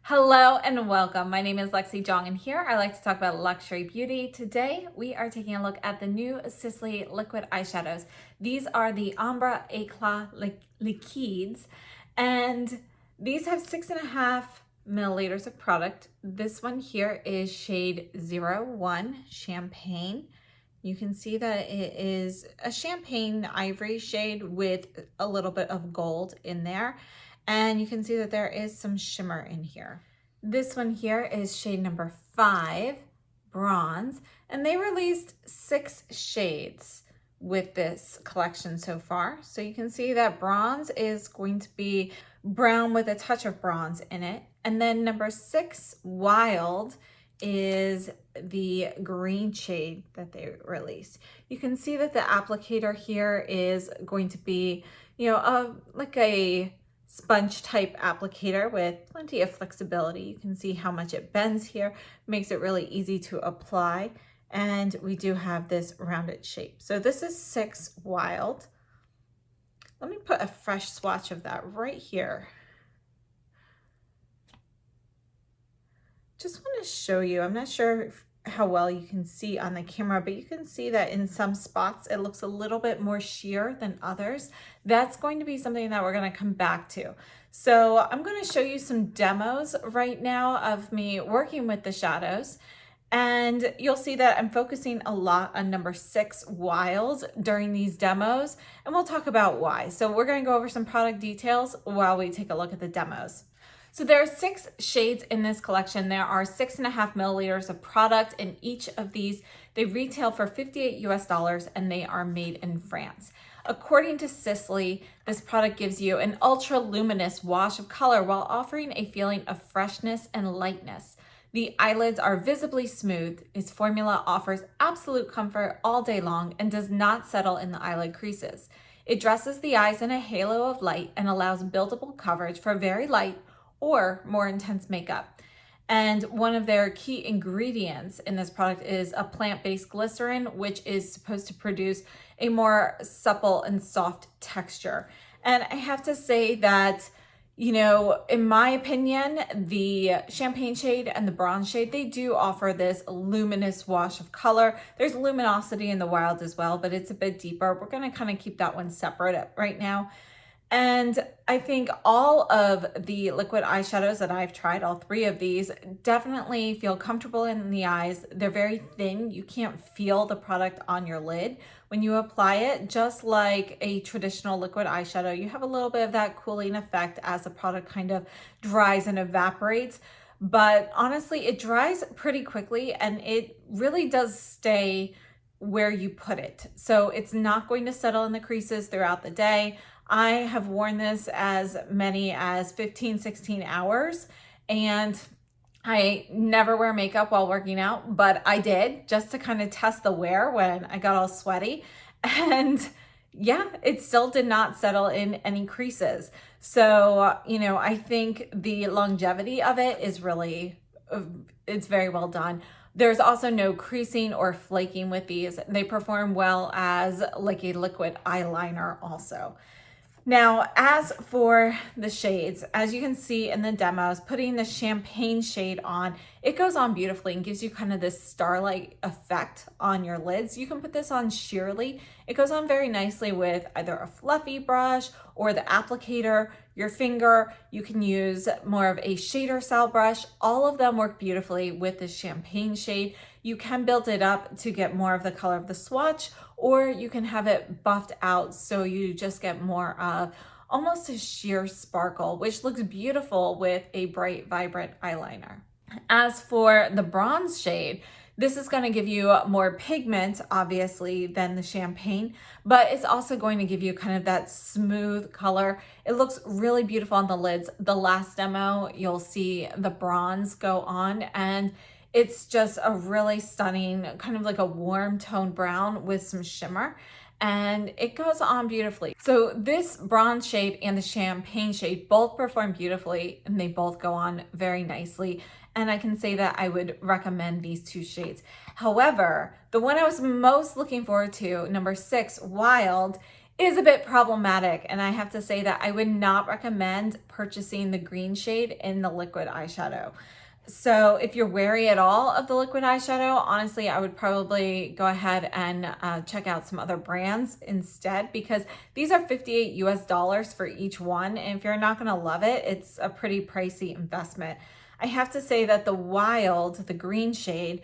Hello and welcome. My name is Lexi Jong and here I like to talk about luxury beauty. Today we are taking a look at the new Sisley liquid eyeshadows. These are the Ombre Eclat Liquides and these have 6.5 milliliters of product. This one here is shade 01 Champagne. You can see that it is a champagne ivory shade with a little bit of gold in there. And you can see that there is some shimmer in here. This one here is shade number 5, Bronze, and they released 6 shades with this collection so far. So you can see that Bronze is going to be brown with a touch of bronze in it. And then number 6, Wild, is the green shade that they released. You can see that the applicator here is going to be, like a sponge type applicator with plenty of flexibility. You can see how much it bends here, makes it really easy to apply. And we do have this rounded shape. So this is 6 Wild. Let me put a fresh swatch of that right here. Just want to show you, I'm not sure how well you can see on the camera, but you can see that in some spots it looks a little bit more sheer than others. That's going to be something that we're going to come back to. So I'm going to show you some demos right now of me working with the shadows. And you'll see that I'm focusing a lot on number 6 Wild during these demos, and we'll talk about why. So we're going to go over some product details while we take a look at the demos. So there are 6 shades in this collection. There are 6.5 milliliters of product in each of these. They retail for $58 US and they are made in France. According to Sisley, this product gives you an ultra luminous wash of color while offering a feeling of freshness and lightness. The eyelids are visibly smooth. Its formula offers absolute comfort all day long and does not settle in the eyelid creases. It dresses the eyes in a halo of light and allows buildable coverage for very light or more intense makeup. And one of their key ingredients in this product is a plant-based glycerin, which is supposed to produce a more supple and soft texture. And I have to say that, in my opinion, the champagne shade and the bronze shade, they do offer this luminous wash of color. There's luminosity in the Wild as well, but it's a bit deeper. We're going to kind of keep that one separate right now. And I think all of the liquid eyeshadows that I've tried, all 3 of these, definitely feel comfortable in the eyes. They're very thin. You can't feel the product on your lid when you apply it. Just like a traditional liquid eyeshadow, you have a little bit of that cooling effect as the product kind of dries and evaporates. But honestly, it dries pretty quickly and it really does stay where you put it. So it's not going to settle in the creases throughout the day. I have worn this as many as 15, 16 hours, and I never wear makeup while working out, but I did just to kind of test the wear when I got all sweaty. And yeah, it still did not settle in any creases. So, I think the longevity of it is really, it's very well done. There's also no creasing or flaking with these. They perform well as like a liquid eyeliner also. Now, as for the shades, as you can see in the demos, putting the champagne shade on, it goes on beautifully and gives you kind of this starlight effect on your lids. You can put this on sheerly. It goes on very nicely with either a fluffy brush or the applicator, your finger. You can use more of a shader style brush. All of them work beautifully with the champagne shade. You can build it up to get more of the color of the swatch, or you can have it buffed out so you just get more of almost a sheer sparkle, which looks beautiful with a bright, vibrant eyeliner. As for the bronze shade, this is going to give you more pigment, obviously, than the champagne, but it's also going to give you kind of that smooth color. It looks really beautiful on the lids. The last demo, you'll see the bronze go on, and it's just a really stunning, kind of like a warm tone brown with some shimmer, and it goes on beautifully. So this bronze shade and the champagne shade both perform beautifully, and they both go on very nicely. And I can say that I would recommend these 2 shades. However, the one I was most looking forward to, number 6, Wild, is a bit problematic. And I have to say that I would not recommend purchasing the green shade in the liquid eyeshadow. So if you're wary at all of the liquid eyeshadow, honestly, I would probably go ahead and check out some other brands instead, because these are $58 for each one. And if you're not going to love it, it's a pretty pricey investment. I have to say that the Wild, the green shade,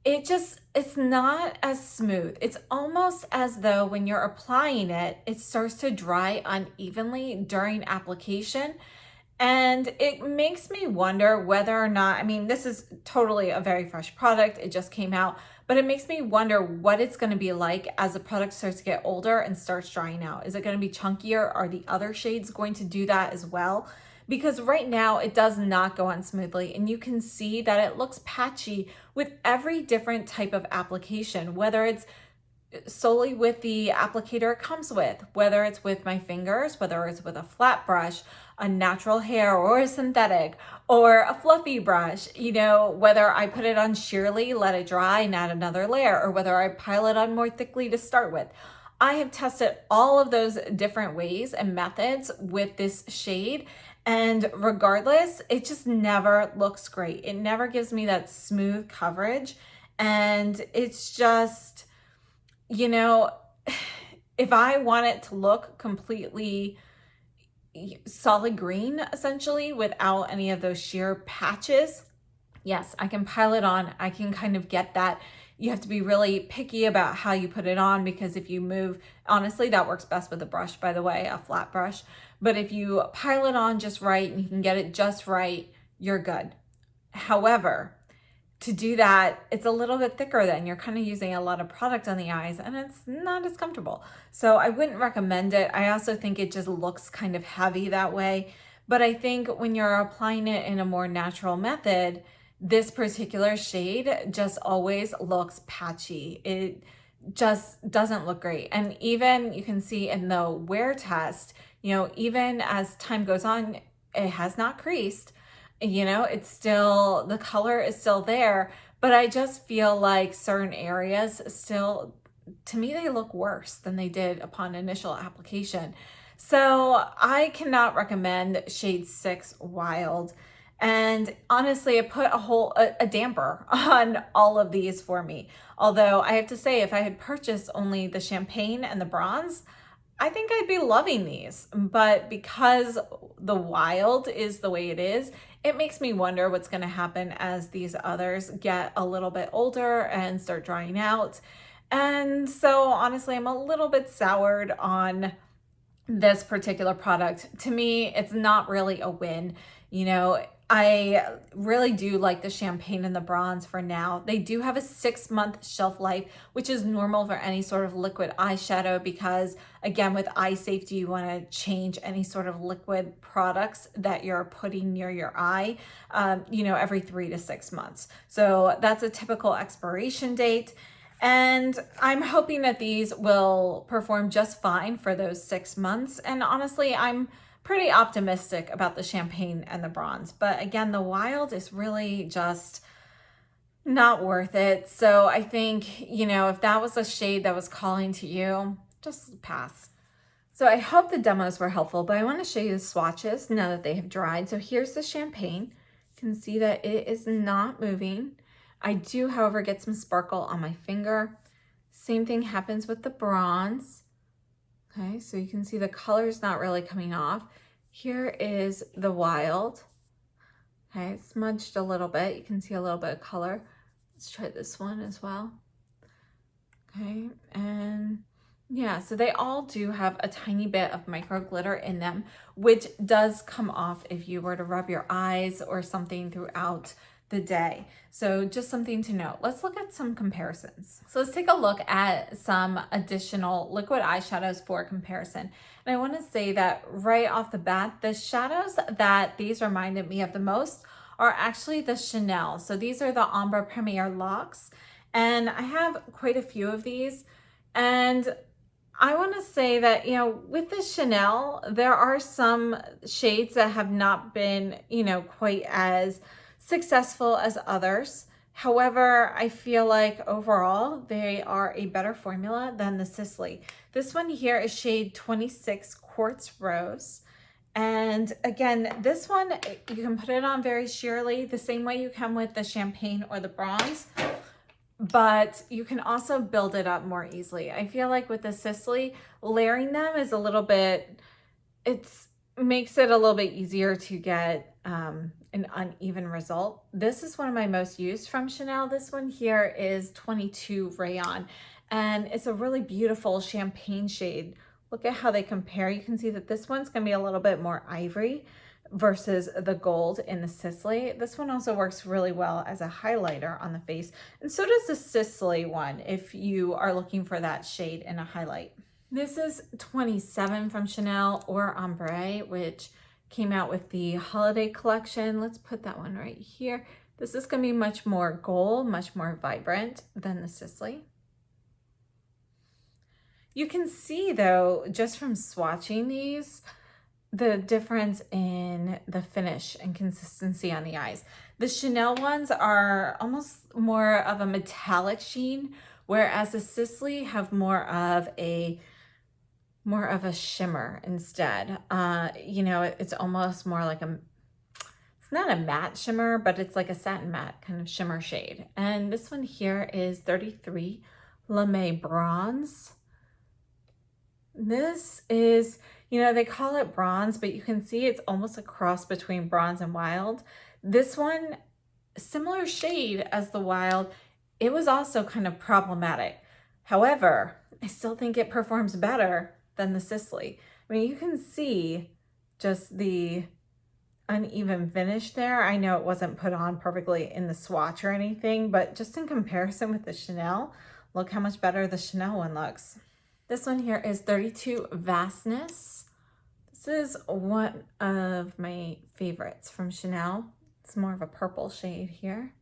it's not as smooth. It's almost as though when you're applying it, it starts to dry unevenly during application. And it makes me wonder whether or not, I mean, this is totally a very fresh product. It just came out, but it makes me wonder what it's going to be like as the product starts to get older and starts drying out. Is it going to be chunkier? Are the other shades going to do that as well? Because right now it does not go on smoothly, and you can see that it looks patchy with every different type of application, whether it's solely with the applicator it comes with, whether it's with my fingers, whether it's with a flat brush, a natural hair or a synthetic, or a fluffy brush, you know, whether I put it on sheerly, let it dry and add another layer, or whether I pile it on more thickly to start with. I have tested all of those different ways and methods with this shade, and regardless, it just never looks great. It never gives me that smooth coverage, and it's just, you know, if I want it to look completely solid green, essentially, without any of those sheer patches, yes, I can pile it on. I can kind of get that. You have to be really picky about how you put it on, because if you move, honestly, that works best with a brush, by the way, a flat brush. But if you pile it on just right and you can get it just right, you're good. However, to do that, it's a little bit thicker then. You're kind of using a lot of product on the eyes and it's not as comfortable. So I wouldn't recommend it. I also think it just looks kind of heavy that way. But I think when you're applying it in a more natural method, this particular shade just always looks patchy. It just doesn't look great. And even you can see in the wear test, you know, even as time goes on, it has not creased. You know, it's still, the color is still there, but I just feel like certain areas still, to me, they look worse than they did upon initial application. So I cannot recommend shade 6 Wild. And honestly, it put a damper on all of these for me. Although I have to say, if I had purchased only the champagne and the bronze, I think I'd be loving these. But because the Wild is the way it is, it makes me wonder what's going to happen as these others get a little bit older and start drying out. And so honestly, I'm a little bit soured on this particular product. To me, it's not really a win. You know, I really do like the champagne and the bronze for now. They do have a 6-month shelf life, which is normal for any sort of liquid eyeshadow, because again, with eye safety, you want to change any sort of liquid products that you're putting near your eye, you know, every 3 to 6 months. So that's a typical expiration date. And I'm hoping that these will perform just fine for those 6 months. And honestly, I'm pretty optimistic about the champagne and the bronze. But again, the Wild is really just not worth it. So I think, you know, if that was a shade that was calling to you, just pass. So I hope the demos were helpful, but I want to show you the swatches now that they have dried. So here's the champagne. You can see that it is not moving. I do, however, get some sparkle on my finger. Same thing happens with the bronze. Okay, so you can see the color's not really coming off. Here is the Wild. Okay, smudged a little bit. You can see a little bit of color. Let's try this one as well. Okay, and yeah, so they all do have a tiny bit of micro glitter in them, which does come off if you were to rub your eyes or something throughout the day. So just something to note. Let's look at some comparisons. So let's take a look at some additional liquid eyeshadows for comparison. And I want to say that right off the bat, the shadows that these reminded me of the most are actually the Chanel. So these are the Ombre Premier Locks, and I have quite a few of these. And I want to say that, you know, with the Chanel, there are some shades that have not been, you know, quite as successful as others. However, I feel like overall they are a better formula than the Sisley. This one here is shade 26 Quartz Rose. And again, this one, you can put it on very sheerly, the same way you can with the champagne or the bronze, but you can also build it up more easily. I feel like with the Sisley, layering them is a little bit, makes it a little bit easier to get an uneven result. This is one of my most used from Chanel. This one here is 22 Rayon, and it's a really beautiful champagne shade. Look at how they compare. You can see that this one's gonna be a little bit more ivory versus the gold in the Sisley. This one also works really well as a highlighter on the face, and so does the Sisley one if you are looking for that shade in a highlight. This is 27 from Chanel or Ombre, which came out with the holiday collection. Let's put that one right here. This is gonna be much more gold, much more vibrant than the Sisley. You can see though, just from swatching these, the difference in the finish and consistency on the eyes. The Chanel ones are almost more of a metallic sheen, whereas the Sisley have more of a shimmer instead. You know, it's almost more like it's not a matte shimmer, but it's like a satin matte kind of shimmer shade. And this one here is 33 Lame Bronze. This is, you know, they call it bronze, but you can see it's almost a cross between bronze and wild. This one, similar shade as the wild, it was also kind of problematic. However, I still think it performs better than the Sisley. I mean, you can see just the uneven finish there. I know it wasn't put on perfectly in the swatch or anything, but just in comparison with the Chanel, look how much better the Chanel one looks. This one here is 32 Vastness. This is one of my favorites from Chanel. It's more of a purple shade here.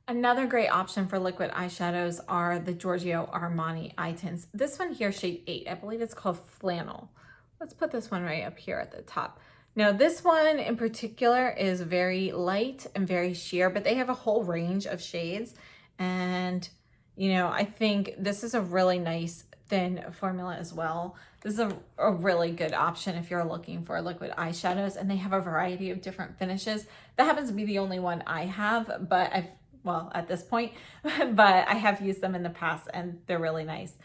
Another great option for liquid eyeshadows are the Giorgio Armani eye tints. This one here, shade 8, I believe it's called Flannel. Let's put this one right up here at the top. Now this one in particular is very light and very sheer, but they have a whole range of shades. And you know, I think this is a really nice thin formula as well. This is a really good option if you're looking for liquid eyeshadows, and they have a variety of different finishes. That happens to be the only one I have, but well, at this point, but I have used them in the past and they're really nice.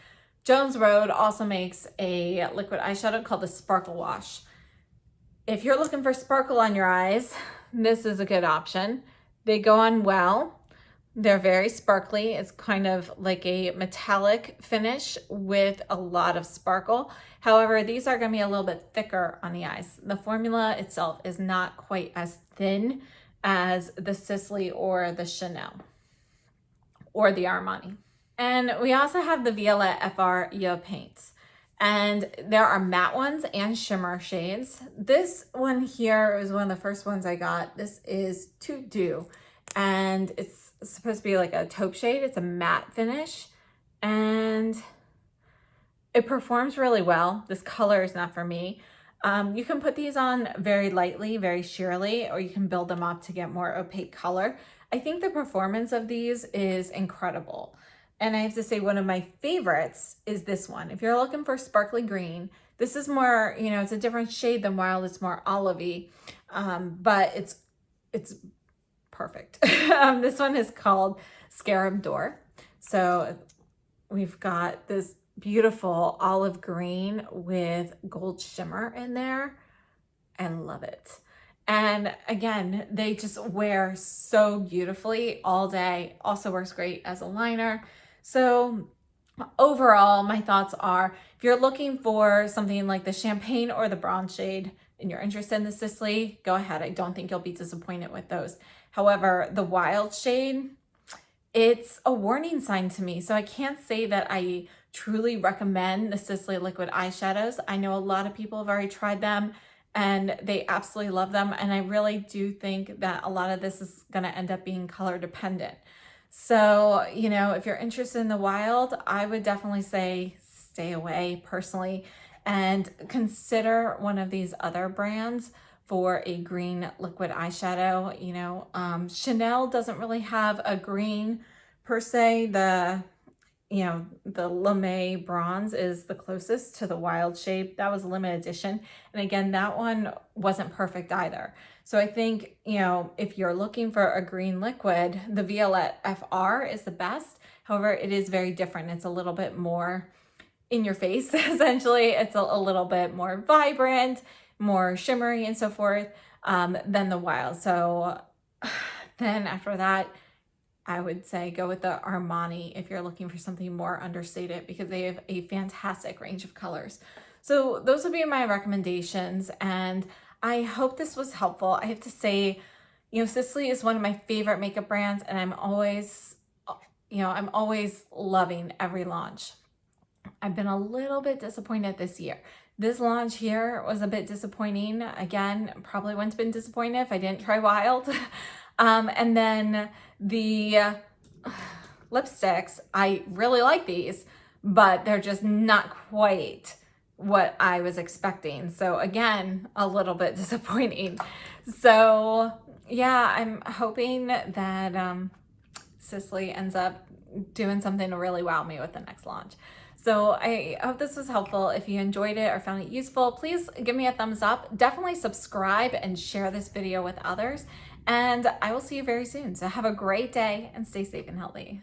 Jones Road also makes a liquid eyeshadow called the Sparkle Wash. If you're looking for sparkle on your eyes, this is a good option. They go on well. They're very sparkly. It's kind of like a metallic finish with a lot of sparkle. However, these are going to be a little bit thicker on the eyes. The formula itself is not quite as thin as the Sisley or the Chanel or the Armani. And we also have the Violette FR Yo paints. And there are matte ones and shimmer shades. This one here is one of the first ones I got. This is Too Dew. And it's supposed to be like a taupe shade. It's a matte finish and it performs really well. This color is not for me. You can put these on very lightly, very sheerly, or you can build them up to get more opaque color. I think the performance of these is incredible. And I have to say one of my favorites is this one. If you're looking for sparkly green, this is more, you know, it's a different shade than Wild. It's more olivey, but it's perfect. This one is called Scarab Door. So we've got this beautiful olive green with gold shimmer in there. I love it. And again, they just wear so beautifully all day. Also works great as a liner. So overall, my thoughts are, if you're looking for something like the champagne or the bronze shade and you're interested in the Sisley, go ahead. I don't think you'll be disappointed with those. However, the wild shade, it's a warning sign to me. So I can't say that I truly recommend the Sisley liquid eyeshadows. I know a lot of people have already tried them and they absolutely love them. And I really do think that a lot of this is going to end up being color dependent. So, you know, if you're interested in the wild, I would definitely say stay away personally and consider one of these other brands for a green liquid eyeshadow. You know, Chanel doesn't really have a green per se. The Lame Bronze is the closest to the Wild Shape. That was a limited edition. And again, that one wasn't perfect either. So I think, you know, if you're looking for a green liquid, the Violette FR is the best. However, it is very different. It's a little bit more in your face, essentially. It's a little bit more vibrant, more shimmery and so forth than the Wild. So then after that, I would say go with the Armani if you're looking for something more understated, because they have a fantastic range of colors. So those would be my recommendations, and I hope this was helpful. I have to say, you know, Sisley is one of my favorite makeup brands, and I'm always loving every launch. I've been a little bit disappointed this year. This launch here was a bit disappointing. Again, probably wouldn't have been disappointed if I didn't try Wild. And then the lipsticks, I really like these, but they're just not quite what I was expecting. So again, a little bit disappointing. So yeah, I'm hoping that Sisley ends up doing something to really wow me with the next launch. So I hope this was helpful. If you enjoyed it or found it useful, please give me a thumbs up. Definitely subscribe and share this video with others. And I will see you very soon. So have a great day and stay safe and healthy.